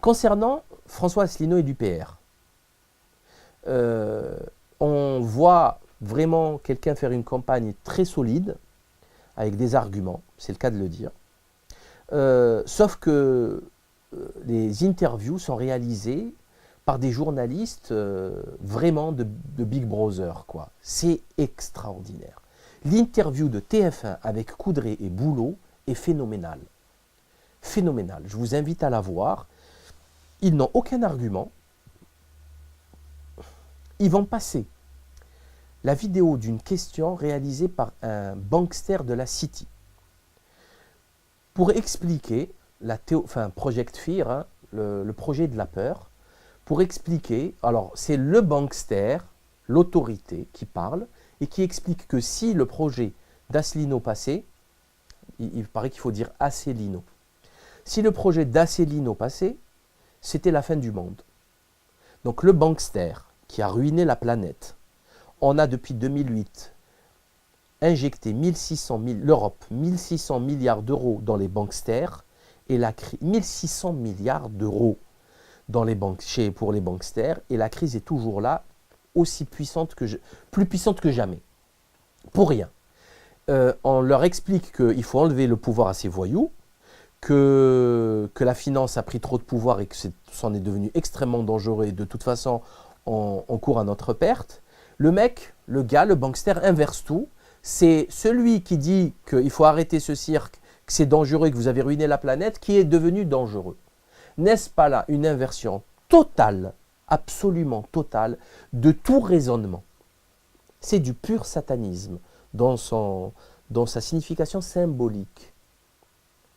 Concernant François Asselineau et l'UPR, on voit vraiment quelqu'un faire une campagne très solide, avec des arguments, c'est le cas de le dire. Sauf que les interviews sont réalisées par des journalistes vraiment de Big Brother, quoi. C'est extraordinaire. L'interview de TF1 avec Coudray et Boulot est phénoménale. Phénoménale. Je vous invite à la voir. Ils n'ont aucun argument. Ils vont passer la vidéo d'une question réalisée par un bankster de la City pour expliquer, Project Fear, hein, le projet de la peur, pour expliquer, alors c'est le bankster, l'autorité qui parle, et qui explique que si le projet d'Asselineau passait, il paraît qu'il faut dire Asselineau, si le projet d'Asselineau passait, c'était la fin du monde. Donc le bankster qui a ruiné la planète, on a depuis 2008 injecté l'Europe 1600 milliards d'euros dans les banksters, et 1600 milliards d'euros dans les banques, pour les banksters, et la crise est toujours là, aussi puissante plus puissante que jamais. Pour rien. On leur explique qu'il faut enlever le pouvoir à ces voyous, que la finance a pris trop de pouvoir et que c'en est devenu extrêmement dangereux, et de toute façon, on court à notre perte. Le mec, le gars, le bankster inverse tout. C'est celui qui dit qu'il faut arrêter ce cirque, que c'est dangereux, que vous avez ruiné la planète, qui est devenu dangereux. N'est-ce pas là une inversion totale, absolument totale, de tout raisonnement? C'est du pur satanisme dans sa signification symbolique.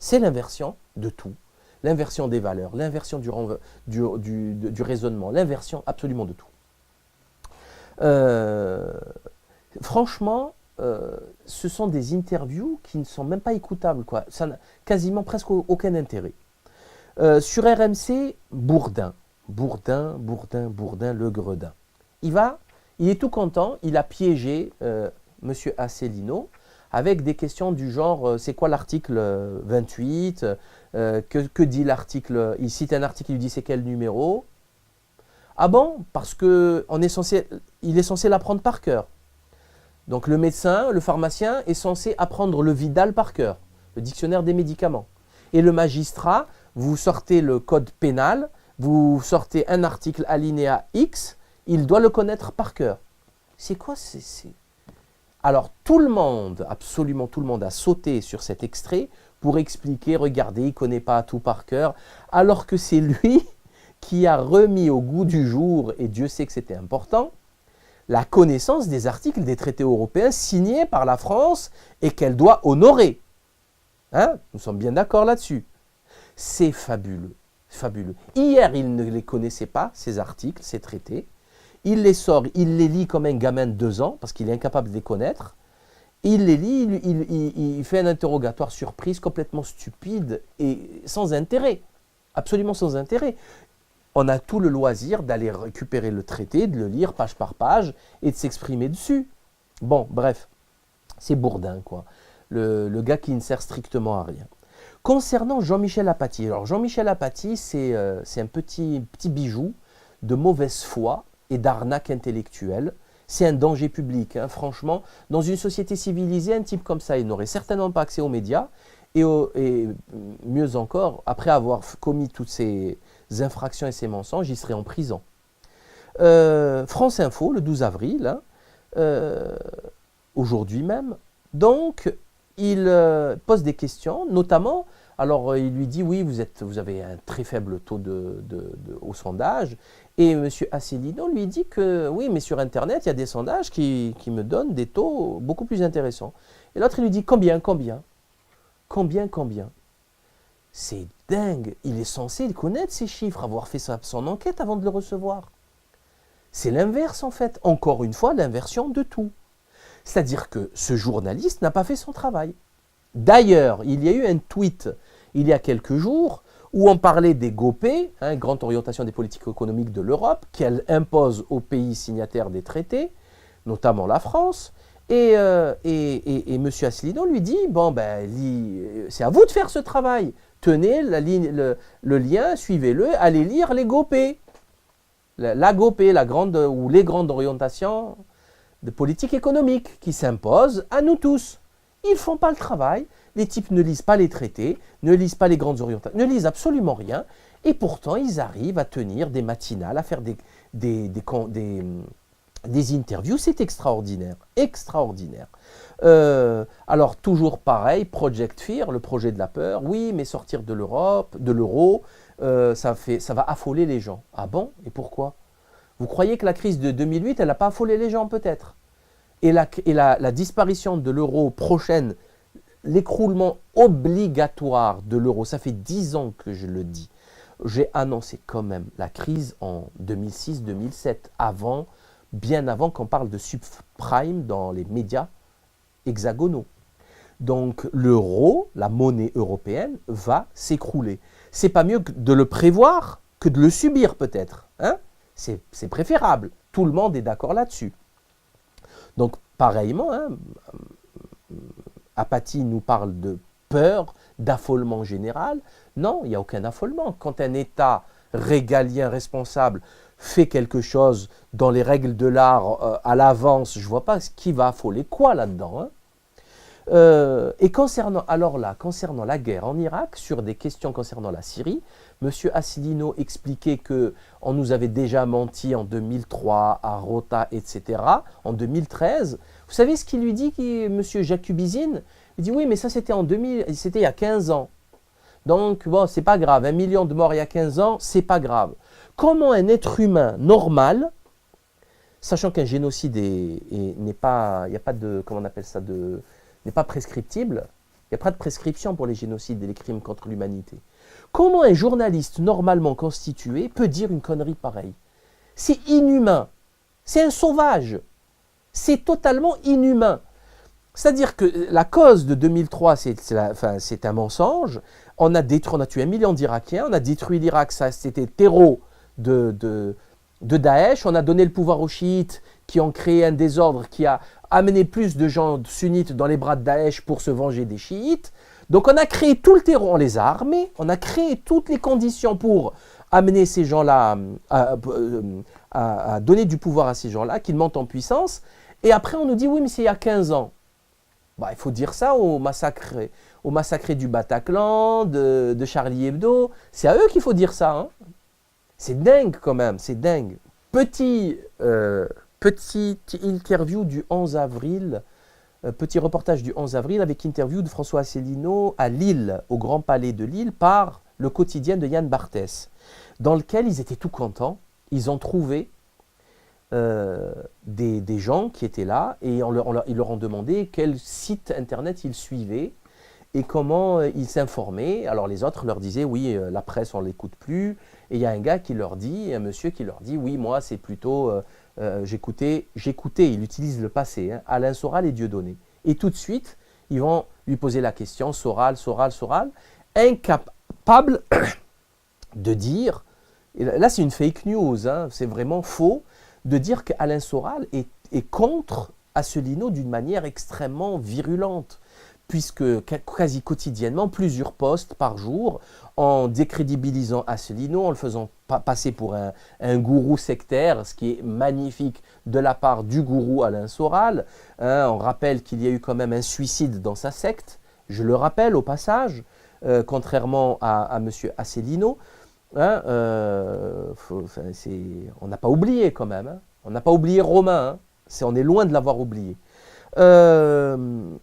C'est l'inversion de tout. L'inversion des valeurs, l'inversion du raisonnement, l'inversion absolument de tout. Franchement, ce sont des interviews qui ne sont même pas écoutables, quoi. Ça n'a quasiment presque aucun intérêt. Sur RMC, Bourdin, le gredin. Il est tout content, il a piégé M. Asselineau avec des questions du genre, c'est quoi l'article 28, que dit l'article, il cite un article, il lui dit c'est quel numéro. Ah bon? Parce qu'il est censé l'apprendre par cœur. Donc le médecin, le pharmacien est censé apprendre le Vidal par cœur, le dictionnaire des médicaments. Et le magistrat, vous sortez le code pénal, vous sortez un article alinéa X, il doit le connaître par cœur. C'est quoi? Alors tout le monde, absolument tout le monde a sauté sur cet extrait pour expliquer, regardez, il ne connaît pas tout par cœur, alors que c'est lui qui a remis au goût du jour, et Dieu sait que c'était important, la connaissance des articles des traités européens signés par la France et qu'elle doit honorer. Hein? Nous sommes bien d'accord là-dessus. C'est fabuleux, fabuleux. Hier, il ne les connaissait pas, ces articles, ces traités. Il les sort, il les lit comme un gamin de 2 ans, parce qu'il est incapable de les connaître. Il les lit, il fait un interrogatoire surprise complètement stupide et sans intérêt, absolument sans intérêt. On a tout le loisir d'aller récupérer le traité, de le lire page par page et de s'exprimer dessus. Bon, bref, c'est Bourdin, quoi. Le gars qui ne sert strictement à rien. Concernant Jean-Michel Apathy, alors Jean-Michel Apathy, c'est un petit bijou de mauvaise foi et d'arnaque intellectuelle. C'est un danger public, hein, franchement. Dans une société civilisée, un type comme ça, il n'aurait certainement pas accès aux médias. Et mieux encore, après avoir commis toutes ces infractions et ces mensonges, il serait en prison. France Info, le 12 avril, hein, aujourd'hui même, donc, il pose des questions, notamment, alors il lui dit, oui, vous avez un très faible taux au sondage, et M. Asselineau lui dit que, oui, mais sur Internet, il y a des sondages qui me donnent des taux beaucoup plus intéressants. Et l'autre, il lui dit, combien? C'est dingue, il est censé connaître ces chiffres, avoir fait son enquête avant de le recevoir. C'est l'inverse en fait, encore une fois, l'inversion de tout. C'est-à-dire que ce journaliste n'a pas fait son travail. D'ailleurs, il y a eu un tweet il y a quelques jours où on parlait des GOPÉ, hein, Grande Orientation des Politiques Économiques de l'Europe, qu'elle impose aux pays signataires des traités, notamment la France, et M. Asselineau lui dit, bon, ben, c'est à vous de faire ce travail. tenez le lien, suivez-le, allez lire les GOPÉ. La GOPÉ, les grandes orientations de politique économique qui s'imposent à nous tous. Ils ne font pas le travail, les types ne lisent pas les traités, ne lisent pas les grandes orientations, ne lisent absolument rien, et pourtant ils arrivent à tenir des matinales, à faire des interviews, c'est extraordinaire, extraordinaire. Alors toujours pareil, Project Fear, le projet de la peur, oui mais sortir de l'Europe, de l'euro, ça va affoler les gens. Ah bon? Et pourquoi? Vous croyez que la crise de 2008, elle n'a pas affolé les gens peut-être? Et la disparition de l'euro prochaine, l'écroulement obligatoire de l'euro, ça fait 10 ans que je le dis. J'ai annoncé quand même la crise en 2006-2007, bien avant qu'on parle de subprime dans les médias hexagonaux. Donc l'euro, la monnaie européenne, va s'écrouler. C'est pas mieux de le prévoir que de le subir peut-être. Hein? C'est préférable. Tout le monde est d'accord là-dessus. Donc pareillement, hein, Apathy nous parle de peur, d'affolement général. Non, il n'y a aucun affolement. Quand un État régalien responsable fait quelque chose dans les règles de l'art à l'avance, je ne vois pas ce qui va affoler quoi là-dedans. Hein. Et concernant la guerre en Irak, sur des questions concernant la Syrie, M. Asselineau expliquait qu'on nous avait déjà menti en 2003 à Rota, etc., en 2013. Vous savez ce qu'il lui dit, M. Jacubizine? Il dit oui, mais ça c'était il y a 15 ans. Donc, bon, c'est pas grave, 1 million de morts il y a 15 ans, c'est pas grave. Comment un être humain normal, sachant qu'un génocide n'est pas, il n'y a pas de, comment on appelle ça, n'est pas prescriptible, il n'y a pas de prescription pour les génocides et les crimes contre l'humanité. Comment un journaliste normalement constitué peut dire une connerie pareille? C'est inhumain, c'est un sauvage, c'est totalement inhumain. C'est-à-dire que la cause de 2003, c'est un mensonge. On a tué 1 million d'Irakiens, on a détruit l'Irak, c'était terreau de Daesh, on a donné le pouvoir aux chiites qui ont créé un désordre qui a amené plus de gens sunnites dans les bras de Daesh pour se venger des chiites. Donc on a créé tout le terreau, on les a armés, on a créé toutes les conditions pour amener ces gens-là, à donner du pouvoir à ces gens-là, qu'ils montent en puissance. Et après on nous dit oui mais c'est il y a 15 ans. Bah, il faut dire ça aux massacrés du Bataclan, de Charlie Hebdo. C'est à eux qu'il faut dire ça. Hein. C'est dingue quand même, c'est dingue. Petite interview du 11 avril, petit reportage du 11 avril avec interview de François Asselineau à Lille, au Grand Palais de Lille, par le quotidien de Yann Barthès, dans lequel ils étaient tout contents. Ils ont trouvé des gens qui étaient là et ils leur ont demandé quel site internet ils suivaient et comment ils s'informaient. Alors les autres leur disaient oui, la presse on ne l'écoute plus. Et il y a un monsieur qui leur dit oui, moi c'est plutôt, j'écoutais, il utilise le passé, hein, Alain Soral et Dieudonné. Et tout de suite, ils vont lui poser la question, Soral, incapable de dire, et là c'est une fake news, hein, c'est vraiment faux, de dire qu'Alain Soral est contre Asselineau d'une manière extrêmement virulente, puisque quasi quotidiennement, plusieurs posts par jour, en décrédibilisant Asselineau, en le faisant passer pour un gourou sectaire, ce qui est magnifique de la part du gourou Alain Soral. Hein, on rappelle qu'il y a eu quand même un suicide dans sa secte, je le rappelle au passage, contrairement à M. Asselineau. Hein, on n'a pas oublié quand même, hein. On n'a pas oublié Romain, hein. On est loin de l'avoir oublié,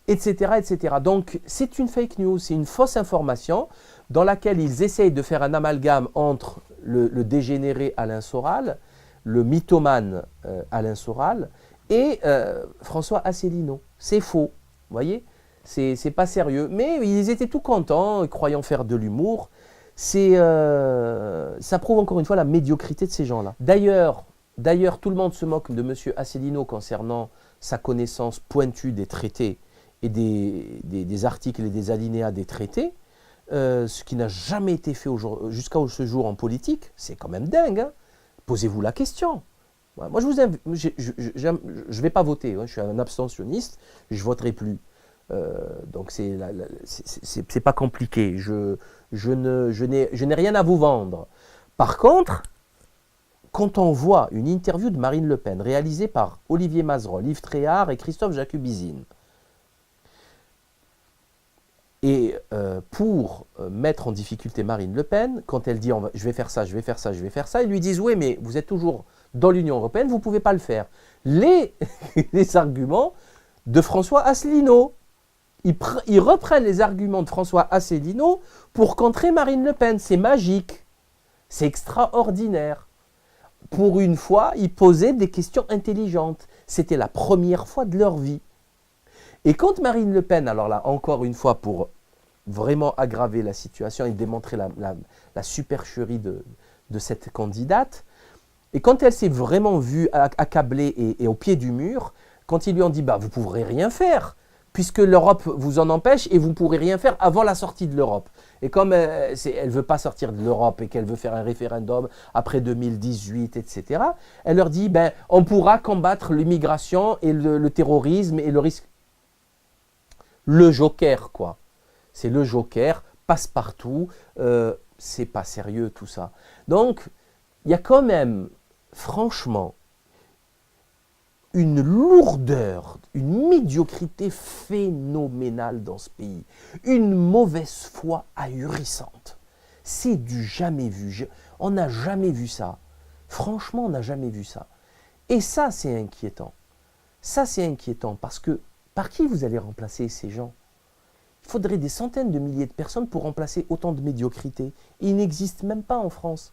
etc., etc. Donc c'est une fake news, c'est une fausse information dans laquelle ils essayent de faire un amalgame entre le dégénéré Alain Soral, le mythomane Alain Soral et François Asselineau. C'est faux, vous voyez, c'est pas sérieux, mais ils étaient tout contents, croyant faire de l'humour. Ça prouve encore une fois la médiocrité de ces gens-là. D'ailleurs, tout le monde se moque de M. Asselineau concernant sa connaissance pointue des traités et des articles et des alinéas des traités, ce qui n'a jamais été fait jusqu'à ce jour en politique. C'est quand même dingue. Hein. Posez-vous la question. Moi, je ne vais pas voter. Hein. Je suis un abstentionniste. Je ne voterai plus. Donc, c'est pas compliqué. je n'ai rien à vous vendre. Par contre, quand on voit une interview de Marine Le Pen réalisée par Olivier Mazerolle, Yves Tréhard et Christophe Jacubizine, et pour mettre en difficulté Marine Le Pen, quand elle dit je vais faire ça, je vais faire ça, je vais faire ça, ils lui disent oui, mais vous êtes toujours dans l'Union européenne, vous ne pouvez pas le faire. Les arguments de François Asselineau, ils reprennent les arguments de François Asselineau pour contrer Marine Le Pen. C'est magique, c'est extraordinaire. Pour une fois, ils posaient des questions intelligentes. C'était la première fois de leur vie. Et quand Marine Le Pen, alors là, encore une fois, pour vraiment aggraver la situation et démontrer la supercherie de cette candidate, et quand elle s'est vraiment vue accablée et au pied du mur, quand ils lui ont dit bah, « vous ne pourrez rien faire », puisque l'Europe vous en empêche et vous ne pourrez rien faire avant la sortie de l'Europe. Et comme elle ne veut pas sortir de l'Europe et qu'elle veut faire un référendum après 2018, etc., elle leur dit ben, on pourra combattre l'immigration et le terrorisme et le risque. Le joker, quoi. C'est le joker, passe-partout, c'est pas sérieux tout ça. Donc, il y a quand même, franchement, une lourdeur, une médiocrité phénoménale dans ce pays, une mauvaise foi ahurissante. C'est du jamais vu. On n'a jamais vu ça. Franchement, on n'a jamais vu ça. Et ça, c'est inquiétant. Ça, c'est inquiétant parce que par qui vous allez remplacer ces gens? Il faudrait des centaines de milliers de personnes pour remplacer autant de médiocrité. Il n'existe même pas en France.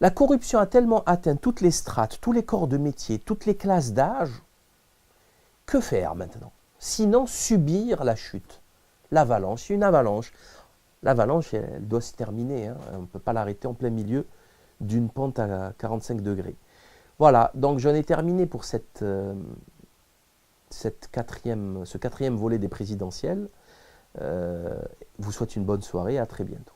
La corruption a tellement atteint toutes les strates, tous les corps de métier, toutes les classes d'âge. Que faire maintenant? Sinon subir la chute, l'avalanche. Une avalanche. L'avalanche, elle doit se terminer. Hein. On ne peut pas l'arrêter en plein milieu d'une pente à 45 degrés. Voilà, donc j'en ai terminé pour ce quatrième volet des présidentielles. Vous souhaite une bonne soirée, à très bientôt.